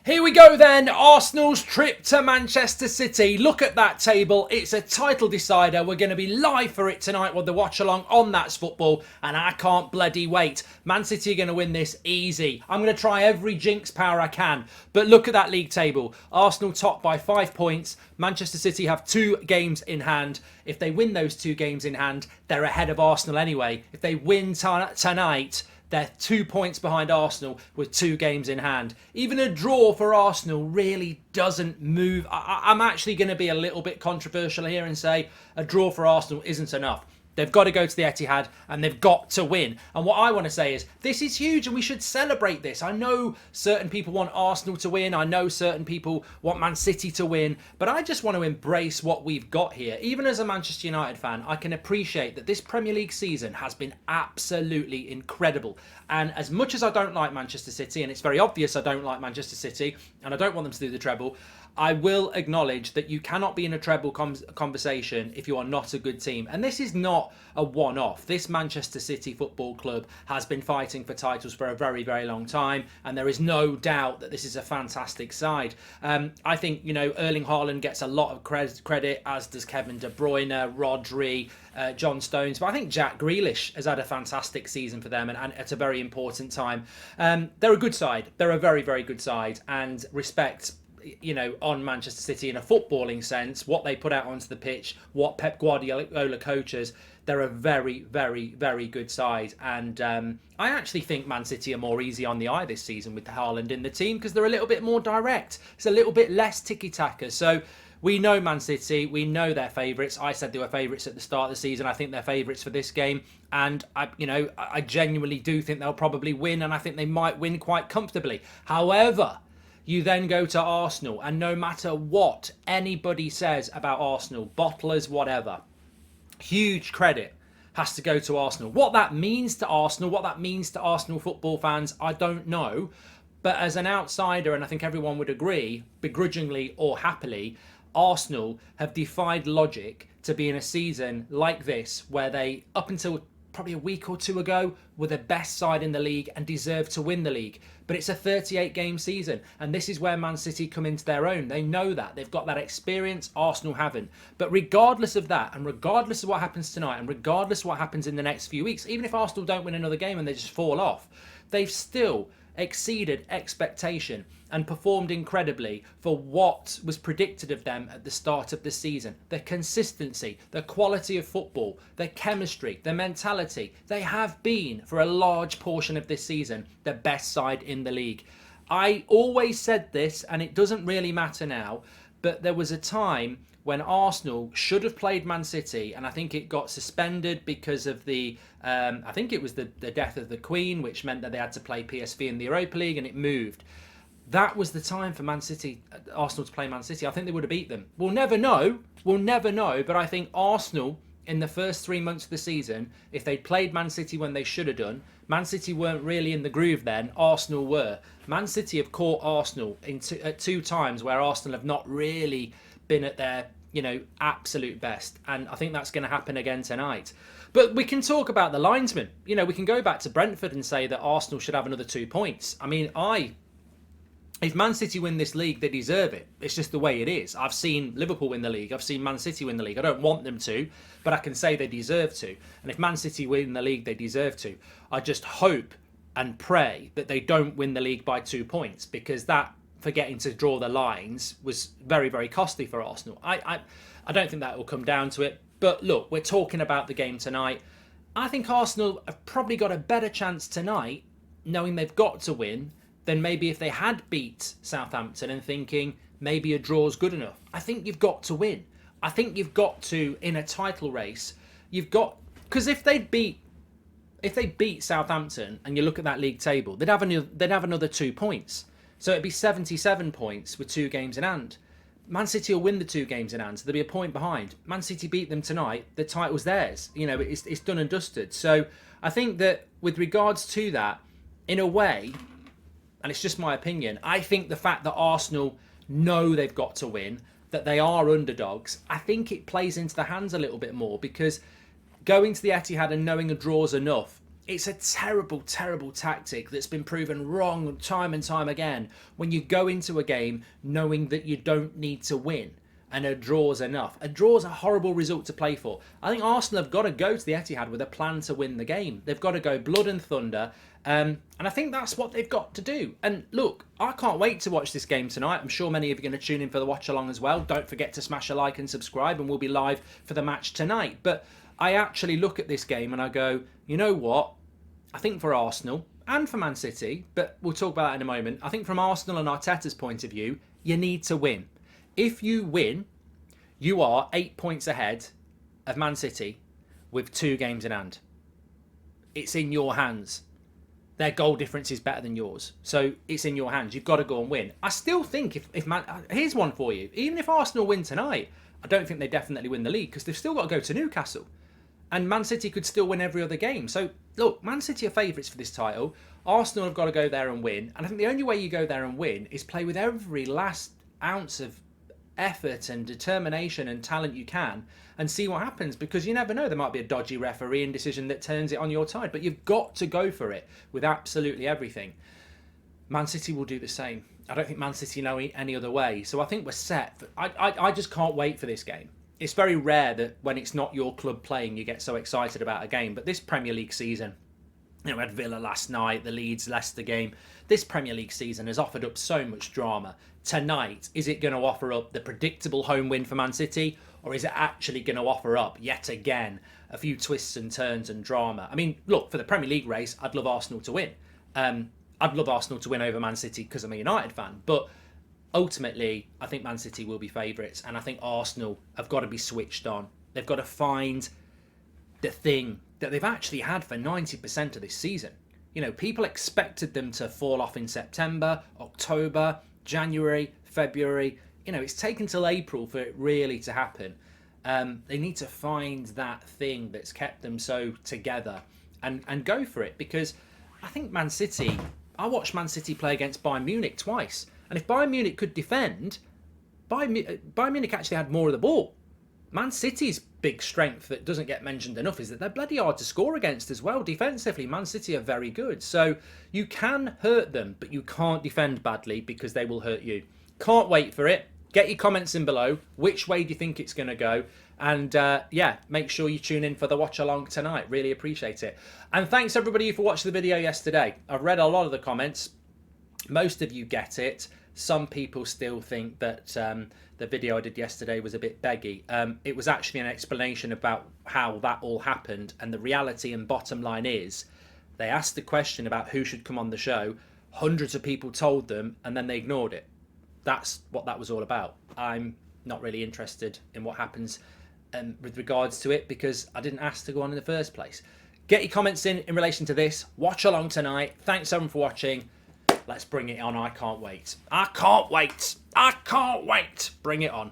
Here we go then, Arsenal's trip to Manchester City. Look at that table, it's a title decider. We're going to be live for it tonight with the watch along on That's Football, and I can't bloody wait. Man City are going to win this easy. I'm going to try every jinx power I can, but look at that league table. Arsenal top by 5 points. Manchester City have 2 games in hand. If they win those 2 games in hand, they're ahead of Arsenal anyway. If they win tonight, they're 2 points behind Arsenal with 2 games in hand. Even a draw for Arsenal really doesn't move. I'm actually going to be a little bit controversial here and say a draw for Arsenal isn't enough. They've got to go to the Etihad and they've got to win. And what I want to say is this is huge and we should celebrate this. I know certain people want Arsenal to win. I know certain people want Man City to win. But I just want to embrace what we've got here. Even as a Manchester United fan, I can appreciate that this Premier League season has been absolutely incredible. And as much as I don't like Manchester City, and it's very obvious I don't like Manchester City, and I don't want them to do the treble, I will acknowledge that you cannot be in a treble conversation if you are not a good team. And this is not a one-off. This Manchester City Football Club has been fighting for titles for a very, very long time. And there is no doubt that this is a fantastic side. I think, Erling Haaland gets a lot of credit, as does Kevin De Bruyne, Rodri, John Stones. But I think Jack Grealish has had a fantastic season for them and at a very important time. They're a good side. They're a very, very good side. And respect on Manchester City in a footballing sense, what they put out onto the pitch, what Pep Guardiola coaches, they're a very, very, very good side. And I actually think Man City are more easy on the eye this season with Haaland in the team because they're a little bit more direct. It's a little bit less tiki-taka. So we know Man City, we know they're favourites. I said they were favourites at the start of the season. I think they're favourites for this game. And I genuinely do think they'll probably win, and I think they might win quite comfortably. However, you then go to Arsenal, and no matter what anybody says about Arsenal, bottlers, whatever, huge credit has to go to Arsenal. What that means to Arsenal, what that means to Arsenal football fans, I don't know. But as an outsider, and I think everyone would agree, begrudgingly or happily, Arsenal have defied logic to be in a season like this where they, up until probably a week or two ago, were the best side in the league and deserved to win the league. But it's a 38-game season, and this is where Man City come into their own. They know that. They've got that experience. Arsenal haven't. But regardless of that, and regardless of what happens tonight, and regardless of what happens in the next few weeks, even if Arsenal don't win another game and they just fall off, they've still exceeded expectation and performed incredibly for what was predicted of them at the start of the season. Their consistency, their quality of football, their chemistry, their mentality. They have been, for a large portion of this season, the best side in the league. I always said this, and it doesn't really matter now, but there was a time when Arsenal should have played Man City, and I think it got suspended because of the, I think it was the death of the Queen, which meant that they had to play PSV in the Europa League, and it moved. That was the time for Arsenal to play Man City. I think they would have beat them. We'll never know, but I think Arsenal, in the first 3 months of the season, if they'd played Man City when they should have done, Man City weren't really in the groove then, Arsenal were. Man City have caught Arsenal at 2 times where Arsenal have not really been at their absolute best, and I think that's going to happen again tonight. But we can talk about the linesman. We can go back to Brentford and say that Arsenal should have another 2 points. I mean, if Man City win this league, they deserve it. It's just the way it is. I've seen Liverpool win the league. I've seen Man City win the league. I don't want them to, but I can say they deserve to. And if Man City win the league, they deserve to. I just hope and pray that they don't win the league by 2 points, because that, forgetting to draw the lines, was very, very costly for Arsenal. I don't think that will come down to it. But look, we're talking about the game tonight. I think Arsenal have probably got a better chance tonight, knowing they've got to win, than maybe if they had beat Southampton and thinking maybe a draw's good enough. I think you've got to win. I think you've got to, in a title race, because if they beat Southampton and you look at that league table, they'd have another 2 points. So it'd be 77 points with 2 games in hand. Man City will win the 2 games in hand, so they'll be a point behind. Man City beat them tonight, the title's theirs. It's done and dusted. So I think that with regards to that, in a way, and it's just my opinion, I think the fact that Arsenal know they've got to win, that they are underdogs, I think it plays into the hands a little bit more, because going to the Etihad and knowing a draw's enough It's a terrible, terrible tactic that's been proven wrong time and time again when you go into a game knowing that you don't need to win and a draw's enough. A draw's a horrible result to play for. I think Arsenal have got to go to the Etihad with a plan to win the game. They've got to go blood and thunder. And I think that's what they've got to do. And look, I can't wait to watch this game tonight. I'm sure many of you are going to tune in for the watch along as well. Don't forget to smash a like and subscribe, and we'll be live for the match tonight. But I actually look at this game and I go, you know what? I think for Arsenal and for Man City, but we'll talk about that in a moment. I think from Arsenal and Arteta's point of view, you need to win. If you win, you are 8 points ahead of Man City with 2 games in hand. It's in your hands. Their goal difference is better than yours. So it's in your hands. You've got to go and win. I still think if Man... Here's one for you. Even if Arsenal win tonight, I don't think they definitely win the league because they've still got to go to Newcastle. And Man City could still win every other game. So, look, Man City are favourites for this title. Arsenal have got to go there and win. And I think the only way you go there and win is play with every last ounce of effort and determination and talent you can and see what happens, because you never know, there might be a dodgy refereeing decision that turns it on your side, but you've got to go for it with absolutely everything. Man City will do the same. I don't think Man City know any other way, so I think we're set. I just can't wait for this game. It's very rare that when it's not your club playing you get so excited about a game, but this Premier League season, you know, we had Villa last night, the Leeds-Leicester game. This Premier League season has offered up so much drama. Tonight, is it going to offer up the predictable home win for Man City, or is it actually going to offer up, yet again, a few twists and turns and drama? I mean, look, for the Premier League race, I'd love Arsenal to win. I'd love Arsenal to win over Man City because I'm a United fan. But ultimately, I think Man City will be favourites, and I think Arsenal have got to be switched on. They've got to find the thing that they've actually had for 90% of this season. You know, people expected them to fall off in September, October, January, February. You know, it's taken till April for it really to happen. They need to find that thing that's kept them so together and go for it, because I think Man City, I watched Man City play against Bayern Munich twice, and if Bayern Munich could defend, Bayern Munich actually had more of the ball. Man City's big strength that doesn't get mentioned enough is that they're bloody hard to score against as well. Defensively, Man City are very good. So you can hurt them, but you can't defend badly because they will hurt you. Can't wait for it. Get your comments in below. Which way do you think it's going to go? And yeah, make sure you tune in for the watch along tonight. Really appreciate it. And thanks everybody for watching the video yesterday. I've read a lot of the comments. Most of you get it. Some people still think that the video I did yesterday was a bit beggy. It was actually an explanation about how that all happened, and the reality and bottom line is they asked the question about who should come on the show. Hundreds of people told them, and then they ignored it. That's what that was all about. I'm not really interested in what happens with regards to it because I didn't ask to go on in the first place. Get your comments in relation to this. Watch along tonight. Thanks everyone for watching. Let's bring it on. I can't wait. I can't wait. I can't wait. Bring it on.